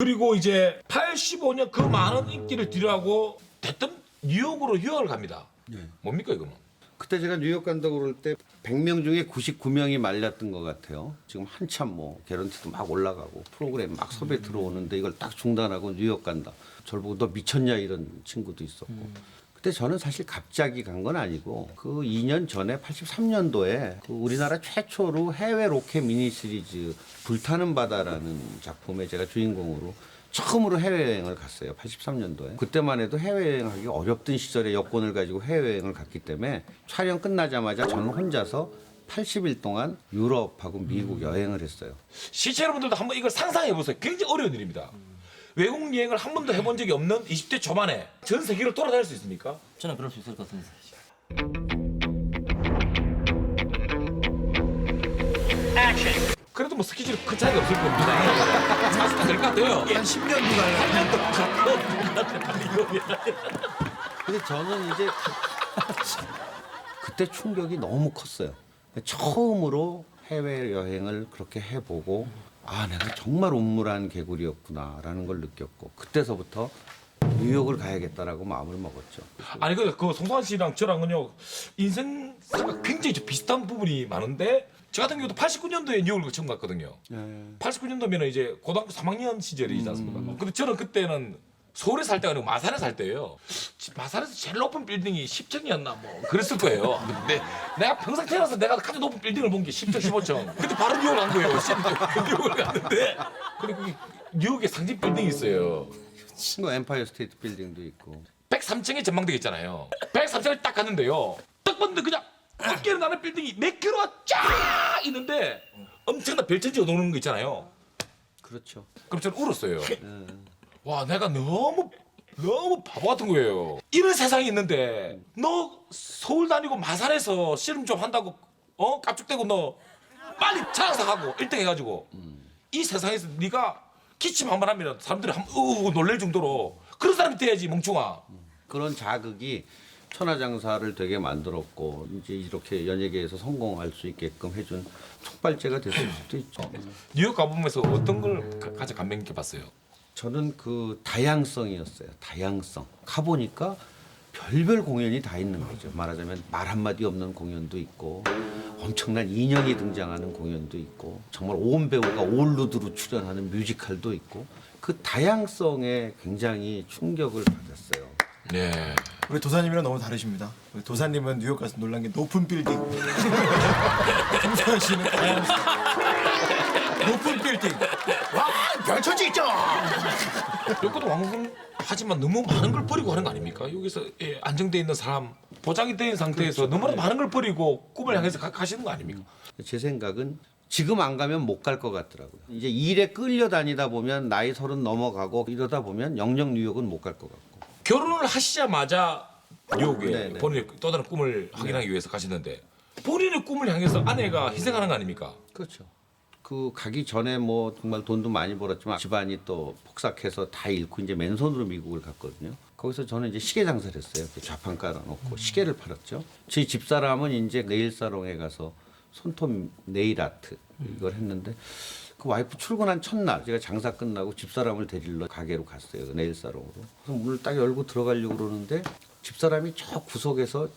그리고 이제 85년 그 많은 인기를 뒤로하고 대뜸 뉴욕으로 휴학을 갑니다. 뭡니까 이거는? 그때 제가 뉴욕 간다고 그럴 때 100명 중에 99명이 말렸던 것 같아요. 지금 한참 뭐 개런티도 막 올라가고 프로그램 막 섭외 들어오는데 이걸 딱 중단하고 뉴욕 간다. 저를 보고 너 미쳤냐 이런 친구도 있었고. 그때 저는 사실 갑자기 간 건 아니고 그 2년 전에 83년도에 그 우리나라 최초로 해외 로켓 미니 시리즈 불타는 바다라는 작품에 제가 주인공으로 처음으로 해외여행을 갔어요. 83년도에. 그때만 해도 해외여행하기 어렵던 시절에 여권을 가지고 해외여행을 갔기 때문에 촬영 끝나자마자 저는 혼자서 80일 동안 유럽하고 미국 여행을 했어요. 시청자 여러분들도 한번 이걸 상상해 보세요. 굉장히 어려운 일입니다. 외국 여행을 한 번도 해본 적이 없는 20대 초반에 전 세계를 돌아다닐 수 있습니까? 저는 그럴 수 있을 것 같습니다. 그래도 뭐 스케줄이 큰 차이가 없을 겁니다. 사실 될것 같아요. 한 10년 뒤가요. 근데 저는 이제 그때 충격이 너무 컸어요. 처음으로 해외 여행을 그렇게 해보고 아 내가 정말 운물한 개구리였구나라는 걸 느꼈고 그때서부터 뉴욕을 가야겠다라고 마음을 먹었죠. 아니 그 송수환 씨랑 저랑은요 인생사가 굉장히 좀 비슷한 부분이 많은데 저 같은 경우도 89년도에 뉴욕을 처음 갔거든요. 89년도면 이제 고등학교 3학년 시절이지 않습니까? 근데 저는 그때는 서울에 살 때가 아니고 마산에 살 때예요. 마산에서 제일 높은 빌딩이 10층이었나 뭐 그랬을 거예요. 근데 내가 평생 태어나서 내가 가장 높은 빌딩을 본 게 10층, 15층. 근데 바로 뉴욕을 간 거예요. 뉴욕을 갔는데 근데 거기 뉴욕에 상징 빌딩이 있어요. 뭐 엠파이어 스테이트 빌딩도 있고 103층에 전망대가 있잖아요. 103층을 딱 갔는데요. 딱 봤는데 그냥 어깨로 나는 빌딩이 몇 킬로가 쫙 있는데 엄청난 별천지가 노는 거 있잖아요. 그렇죠. 그럼 저는 울었어요. 와 내가 너무 바보 같은 거예요. 이런 세상이 있는데 너 서울 다니고 마산에서 씨름 좀 한다고 깝죽대고 너 빨리 장사하고 1등 해가지고 이 세상에서 네가 기침 한 번 하면 사람들이 놀랄 정도로 그런 사람이 돼야지 멍충아. 그런 자극이 천하장사를 되게 만들었고 이제 이렇게 연예계에서 성공할 수 있게끔 해준 촉발제가 됐을 수도 있죠. 뉴욕 가보면서 어떤 걸 가장 감명 깊게 봤어요? 저는 그 다양성이었어요. 다양성. 가보니까 별별 공연이 다 있는 거죠. 말하자면 말 한마디 없는 공연도 있고 엄청난 인형이 등장하는 공연도 있고 정말 온 배우가 올루드로 출연하는 뮤지컬도 있고 그 다양성에 굉장히 충격을 받았어요. 네. 우리 도사님이랑 너무 다르십니다. 우리 도사님은 뉴욕 가서 놀란 게 높은 빌딩. 송수환 씨는 다양성. 높은 빌딩. 와, 별천지 있죠. 여기도 왕궁 하지만 너무 많은 걸 버리고 하는 거 아닙니까? 여기서 안정돼 있는 사람 보장이 된 상태에서 너무나 많은 걸 버리고 꿈을 향해서 가시는 거 아닙니까? 제 생각은 지금 안 가면 못 갈 것 같더라고요. 이제 일에 끌려다니다 보면 나이 30 넘어가고 이러다 보면 영영 뉴욕은 못 갈 것 같고. 결혼을 하시자마자 뉴욕에 네네. 본인의 또 다른 꿈을 확인하기 위해서 가시는데 본인의 꿈을 향해서 아내가 희생하는 거 아닙니까? 그렇죠. 그 가기 전에 뭐 정말 돈도 많이 벌었지만 집안이 또 폭삭해서 다 잃고 이제 맨손으로 미국을 갔거든요. 거기서 저는 이제 시계 장사를 했어요. 이렇게 좌판 깔아놓고 시계를 팔았죠. 제 집사람은 이제 네일 사롱에 가서 손톱 네일 아트 이걸 했는데 그 와이프 출근한 첫날 제가 장사 끝나고 집사람을 데리러 가게로 갔어요. 그 네일 사롱으로. 그래서 문을 딱 열고 들어가려고 그러는데 집사람이 저 구석에서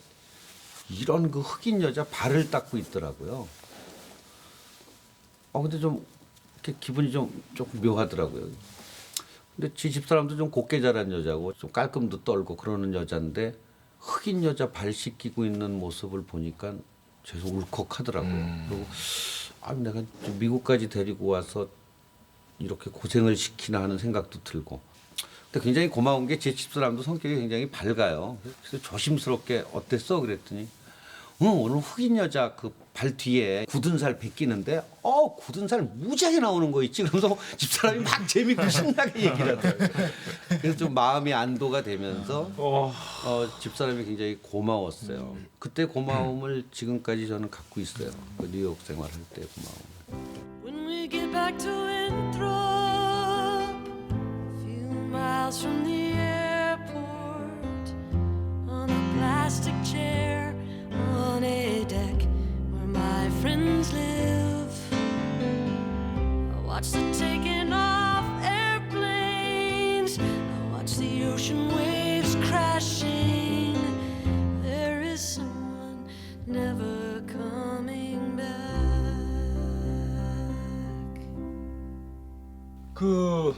이런 그 흑인 여자 발을 닦고 있더라고요. 근데 좀 이렇게 기분이 좀 조금 묘하더라고요. 근데 지 집사람도 좀 곱게 자란 여자고 좀 깔끔도 떨고 그러는 여자인데 흑인 여자 발 씻기고 있는 모습을 보니까 계속 울컥하더라고요. 그리고 내가 좀 미국까지 데리고 와서 이렇게 고생을 시키나 하는 생각도 들고. 근데 굉장히 고마운 게 제 집사람도 성격이 굉장히 밝아요. 그래서 조심스럽게 어땠어? 그랬더니 오늘 흑인 여자 그 발 뒤에 굳은 살 벗기는데 굳은 살 무지하게 나오는 거 있지. 그러면서 집사람이 막 재밌고 신나게 얘기를 하더라고요. 그래서 좀 마음이 안도가 되면서 집사람이 굉장히 고마웠어요. 그때 고마움을 지금까지 저는 갖고 있어요. 그 뉴욕 생활할 때 고마움. When we get back to Winthrop, a few miles from the airport, on a plastic chair, on a deck where my friends live, I watch the taking off airplanes. 그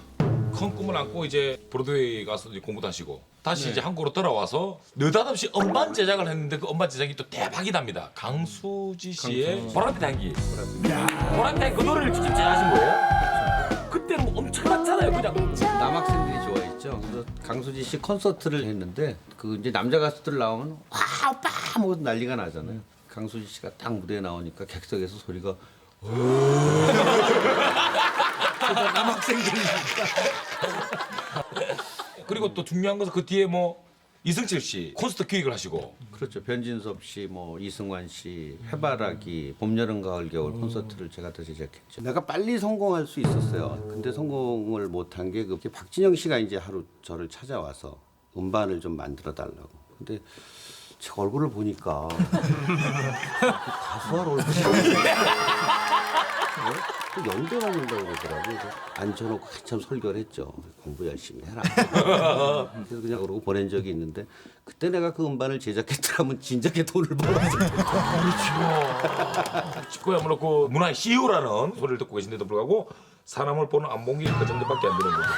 큰 꿈을 안고 이제 브로드웨이 가서 이제 공부도 하시고 다시 이제 한국으로 돌아와서 느닷없이 음반 제작을 했는데 그 음반 제작이 또 대박이 납니다. 강수지 씨의 보랏빛 향기. 보랏빛 향기 그 노래를 직접 제작하신 거예요? 그때는 뭐 엄청났잖아요, 그냥. 남학생들이 좋아했죠. 그래서 강수지 씨 콘서트를 했는데 그 이제 남자 가수들 나오면 와 오빠 뭐 난리가 나잖아요. 강수지 씨가 딱 무대에 나오니까 객석에서 소리가 남학생들이니까. 그리고 또 중요한 것은 그 뒤에 뭐 이승철 씨 콘서트 기획을 하시고 그렇죠. 변진섭 씨, 뭐 이승환 씨, 해바라기, 봄, 여름, 가을, 겨울 콘서트를 제가 다 제작했죠. 내가 빨리 성공할 수 있었어요. 근데 성공을 못한 게 그 박진영 씨가 이제 하루 저를 찾아와서 음반을 좀 만들어 달라고. 근데 제 얼굴을 보니까 가수할 얼굴이 연대 먹는다고 그러더라고요. 그래서 앉혀놓고 한참 설교를 했죠. 공부 열심히 해라. 그래서 그냥 그러고 보낸 적이 있는데 그때 내가 그 음반을 제작했더라면 진작에 돈을 벌었을 텐데. 그야말로 그 문화의 CEO라는 소리를 듣고 계신데도 불구하고 사람을 보는 안목이 그 정도밖에 안 되는 거예요.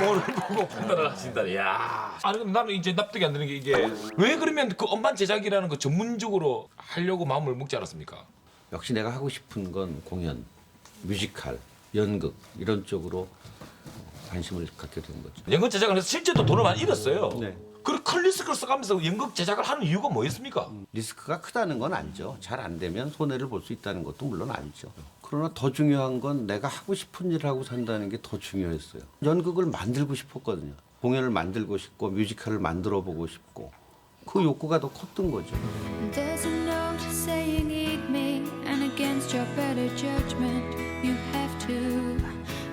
뭐를 보고 판단을 하신다. 야. 아니 근데 나는 이제 납득이 안 되는 게 이게 왜 그러면 그 음반 제작이라는 거 전문적으로 하려고 마음을 먹지 않았습니까? 역시 내가 하고 싶은 건 공연, 뮤지컬, 연극 이런 쪽으로 관심을 갖게 된 거죠. 연극 제작을 해서 실제로 돈을 많이 잃었어요. 네. 그리고 큰 리스크를 써가면서 연극 제작을 하는 이유가 뭐였습니까? 리스크가 크다는 건 알죠. 잘 안 되면 손해를 볼 수 있다는 것도 물론 알죠. 그러나 더 중요한 건 내가 하고 싶은 일을 하고 산다는 게 더 중요했어요. 연극을 만들고 싶었거든요. 공연을 만들고 싶고 뮤지컬을 만들어 보고 싶고 그 욕구가 더 컸던 거죠. There's a note saying eat me, and against your better judgment, you have to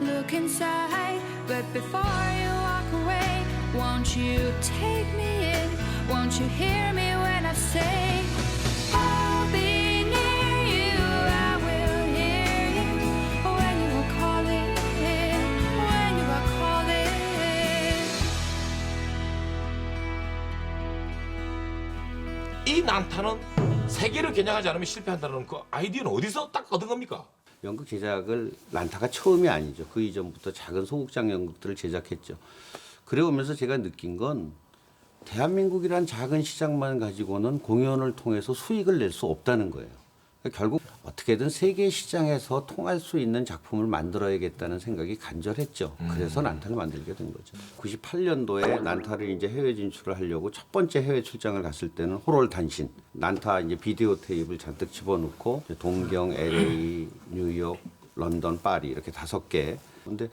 look inside. But before you walk away, won't you take me in? Won't you hear me when I say, I'll be near you, I will hear you when you are calling, when you are calling. 이 난타는 세계를 겨냥하지 않으면 실패한다는 그 아이디어는 어디서 딱 얻은 겁니까? 연극 제작을 난타가 처음이 아니죠. 그 이전부터 작은 소극장 연극들을 제작했죠. 그래 오면서 제가 느낀 건 대한민국이란 작은 시장만 가지고는 공연을 통해서 수익을 낼 수 없다는 거예요. 그러니까 결국 어떻게든 세계 시장에서 통할 수 있는 작품을 만들어야겠다는 생각이 간절했죠. 그래서 난타를 만들게 된 거죠. 98년도에 난타를 이제 해외 진출을 하려고 첫 번째 해외 출장을 갔을 때는 호롤 단신, 난타 이제 비디오 테이프를 잔뜩 집어넣고 동경, LA, 뉴욕, 런던, 파리 이렇게 5개. 근데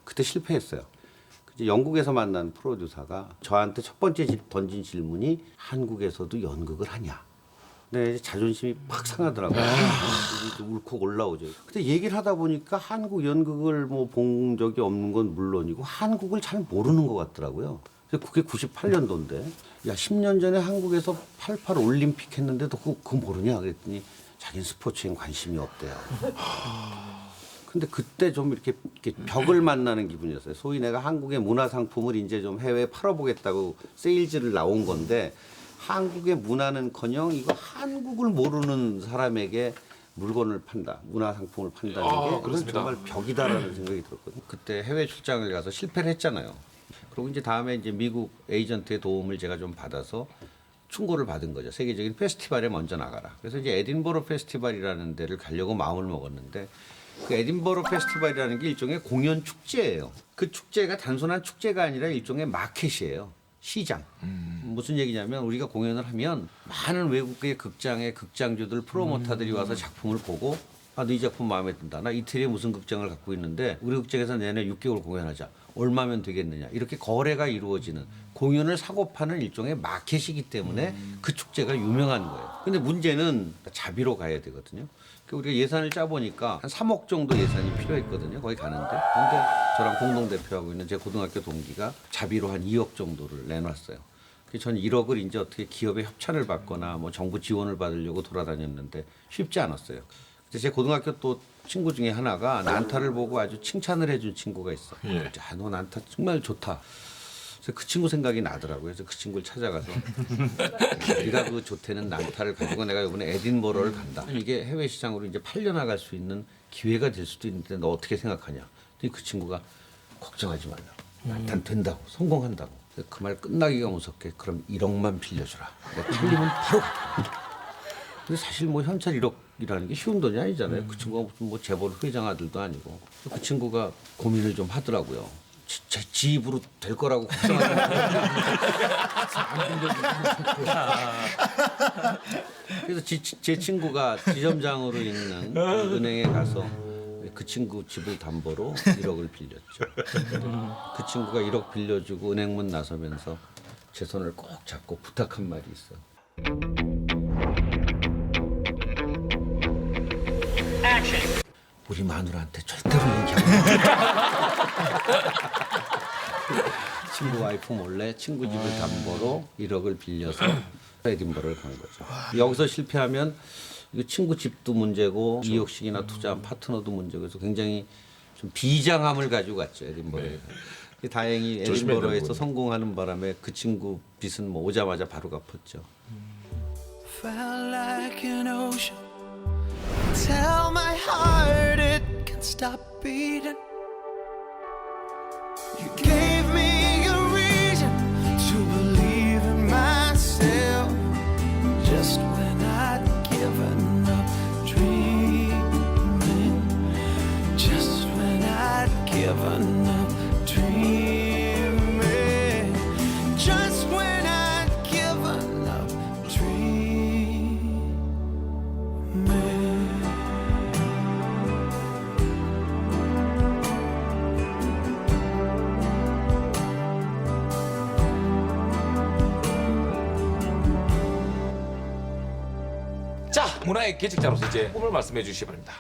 그때 실패했어요. 이제 영국에서 만난 프로듀서가 저한테 첫 번째 던진 질문이 한국에서도 연극을 하냐. 네, 자존심이 팍 상하더라고요. 울컥 올라오죠. 근데 얘기를 하다 보니까 한국 연극을 뭐 본 적이 없는 건 물론이고 한국을 잘 모르는 것 같더라고요. 그래서 그게 98년도인데, 야 10년 전에 한국에서 88 올림픽 했는데도 그거 모르냐 그랬더니 자기는 스포츠엔 관심이 없대요. 근데 그때 좀 이렇게 벽을 만나는 기분이었어요. 소위 내가 한국의 문화 상품을 이제 좀 해외에 팔아보겠다고 세일즈를 나온 건데. 한국의 문화는커녕 이거 한국을 모르는 사람에게 물건을 판다, 문화 상품을 판다는 게 그건 정말 벽이다라는 생각이 들었거든요. 그때 해외 출장을 가서 실패를 했잖아요. 그리고 이제 다음에 이제 미국 에이전트의 도움을 제가 좀 받아서 충고를 받은 거죠. 세계적인 페스티벌에 먼저 나가라. 그래서 이제 에딘버러 페스티벌이라는 데를 가려고 마음을 먹었는데 그 에딘버러 페스티벌이라는 게 일종의 공연 축제예요. 그 축제가 단순한 축제가 아니라 일종의 마켓이에요. 시장. 무슨 얘기냐면 우리가 공연을 하면 많은 외국의 극장의 극장주들 프로모터들이 와서 작품을 보고 아, 너 이 작품 마음에 든다. 나 이태리에 무슨 극장을 갖고 있는데 우리 극장에서 내내 6개월 공연하자. 얼마면 되겠느냐. 이렇게 거래가 이루어지는 공연을 사고 파는 일종의 마켓이기 때문에 그 축제가 유명한 거예요. 근데 문제는 자비로 가야 되거든요. 우리가 예산을 짜보니까 한 3억 정도 예산이 필요했거든요. 거기 가는데. 근데 저랑 공동대표하고 있는 제 고등학교 동기가 자비로 한 2억 정도를 내놨어요. 그래서 전 1억을 이제 어떻게 기업의 협찬을 받거나 뭐 정부 지원을 받으려고 돌아다녔는데 쉽지 않았어요. 그래서 제 고등학교 또 친구 중에 하나가 난타를 보고 아주 칭찬을 해준 친구가 있어. 야, 너 난타 정말 좋다. 그래서 그 친구 생각이 나더라고요. 그래서 그 친구를 찾아가서 네가 그 좋다는 난타를 가지고 내가 이번에 에딘버러를 간다. 이게 해외 시장으로 이제 팔려나갈 수 있는 기회가 될 수도 있는데 너 어떻게 생각하냐? 그 친구가 걱정하지 말라고. 일단 된다고. 성공한다고. 그 말 끝나기가 무섭게 그럼 1억만 빌려주라. 내가 틀리면 바로 갈게. 근데 사실 뭐 현찰 1억이라는 게 쉬운 돈이 아니잖아요. 그 친구가 무슨 뭐 재벌 회장 아들도 아니고. 그 친구가 고민을 좀 하더라고요. 지 입으로 될 거라고 걱정하지 그래서 제 친구가 지점장으로 있는 그 은행에 가서 그 친구 집을 담보로 1억을 빌렸죠. 그 친구가 1억 빌려주고 은행 문 나서면서 제 손을 꼭 잡고 부탁한 말이 있어. 우리 마누라한테 절대로 얘기하지 마. 친구 와이프 몰래 친구 집을 담보로 1억을 빌려서 에딘버러를 간 거죠. 여기서 실패하면 이거 친구 집도 문제고 2억씩이나 투자한 파트너도 문제고 그래서 굉장히 좀 비장함을 가지고 갔죠 에딘버러에. 다행히 조심해야 에딘버러에서 되는군요. 성공하는 바람에 그 친구 빚은 뭐 오자마자 바로 갚았죠. Felt like an ocean. Tell my heart it can stop beating. You gave me a reason to believe in myself. Just when I'd given up dreaming. Just when I'd given up dreaming. Just when I'd given up dreaming. 자, 문화의 개척자로서 이제 꿈을 말씀해 주시기 바랍니다.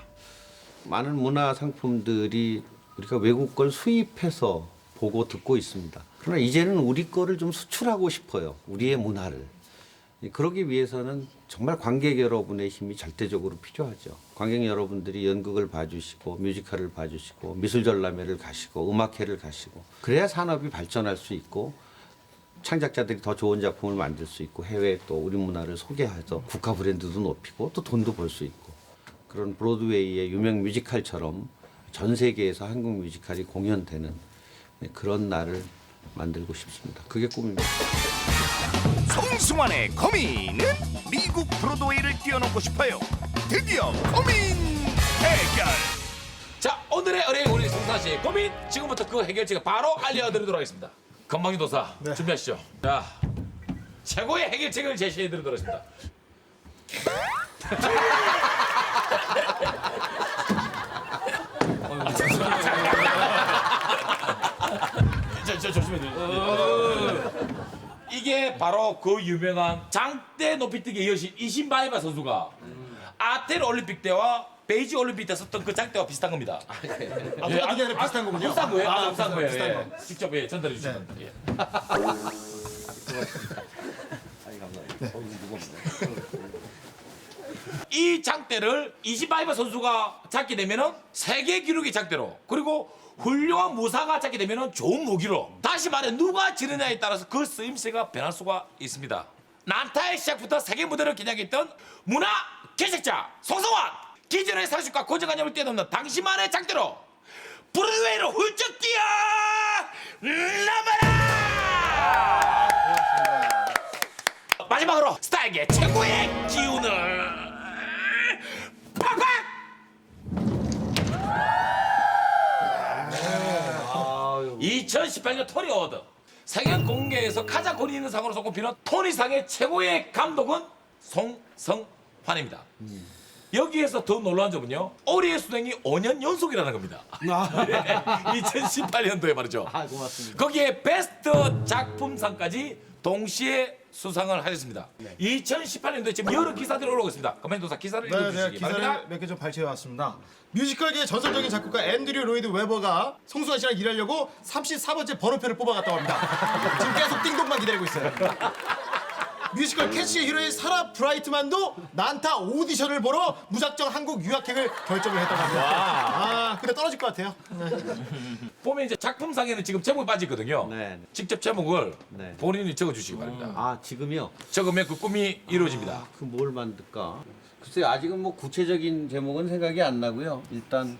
많은 문화 상품들이 우리가 외국 걸 수입해서 보고 듣고 있습니다. 그러나 이제는 우리 거를 좀 수출하고 싶어요. 우리의 문화를. 그러기 위해서는 정말 관객 여러분의 힘이 절대적으로 필요하죠. 관객 여러분들이 연극을 봐주시고 뮤지컬을 봐주시고 미술전람회를 가시고 음악회를 가시고 그래야 산업이 발전할 수 있고 창작자들이 더 좋은 작품을 만들 수 있고 해외에 또 우리 문화를 소개해서 국가 브랜드도 높이고 또 돈도 벌 수 있고 그런 브로드웨이의 유명 뮤지컬처럼 전 세계에서 한국 뮤지컬이 공연되는 그런 날을 만들고 싶습니다. 그게 꿈입니다. 송승환의 고민은 미국 브로드웨이를 뛰어넘고 싶어요. 드디어 고민 해결. 자, 오늘의 의뢰인 우리 송사 씨의 고민 지금부터 그 해결책을 바로 알려드리도록 하겠습니다. 건방진 도사 준비하시죠. 자, 최고의 해결책을 제시해드리도록 하겠습니다. 저 조심해요. 이게 바로 그 유명한 장대 높이뛰기 여신 이신바에바 선수가 아테네 올림픽 때와 베이징 올림픽 때 썼던 그 장대와 비슷한 겁니다. 이게 아니라 비슷한 거군요. 비슷한 거예요. 비슷한 거예요. 비슷한 예. 거. 직접 전달해 주시면 됩니다. 예. 이 장대를 이신바에바 선수가 잡게 되면은 세계 기록의 장대로 그리고 훌륭한 무사가 잡게 되면은 좋은 무기로 다시 말해 누가 지느냐에 따라서 그 쓰임새가 변할 수가 있습니다. 난타의 시작부터 세계 무대를 겨냥했던 문화 개척자 송승환 기존의 상식과 고정관념을 뛰어넘는 당신만의 장대로 브로드웨이로 훌쩍 뛰어 나가라. 마지막으로 스타에게 최고의 기운을 팍팍. 2018년 토니 어워드 세계 공개에서 가장 권위 있는 상으로 손꼽히는 토니상의 최고의 감독은 송성환입니다. 여기에서 더 놀라운 점은요. 올해의 수행이 5년 연속이라는 겁니다. 2018년도에 말이죠. 고맙습니다. 거기에 베스트 작품상까지 동시에 수상을 하셨습니다. 2018년도에 지금 여러 기사들이 올라오고 있습니다. 검색도사 기사를 네, 읽어주시기 바랍니다. 기사를 몇 개 좀 발췌해왔습니다. 뮤지컬계의 전설적인 작곡가 앤드류 로이드 웨버가 송승환 씨랑 일하려고 34번째 번호표를 뽑아갔다고 합니다. 지금 계속 띵동만 기다리고 있어요. 뮤지컬 캐치의 히로인 사라 브라이트만도 난타 오디션을 보러 무작정 한국 유학행을 결정을 했다고 합니다. 근데 떨어질 것 같아요. 보면 이제 작품상에는 지금 제목이 빠지거든요. 네. 직접 제목을 네. 본인이 적어주시기 바랍니다. 아 지금요? 적으면 그 꿈이 이루어집니다. 그 뭘 만들까? 글쎄요, 아직은 뭐 구체적인 제목은 생각이 안 나고요. 일단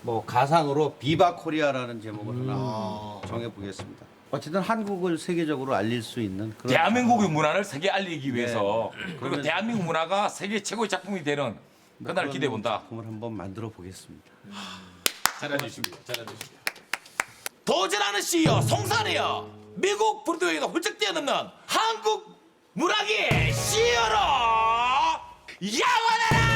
뭐 가상으로 비바 코리아라는 제목을 하나 정해 보겠습니다. 어쨌든 한국을 세계적으로 알릴 수 있는 그런 대한민국의 문화를 세계 알리기 위해서 그리고 그러면- 대한민국 문화가 세계 최고의 작품이 되는 그날 그런 기대해 본다. 작품을 한번 만들어 보겠습니다. 잘해주십니다. 잘해주십니다. 도전하는 CEO 송산이여 미국 브로드웨이에도 훌쩍 뛰어넘는 한국 문학의 CEO로 영원하라!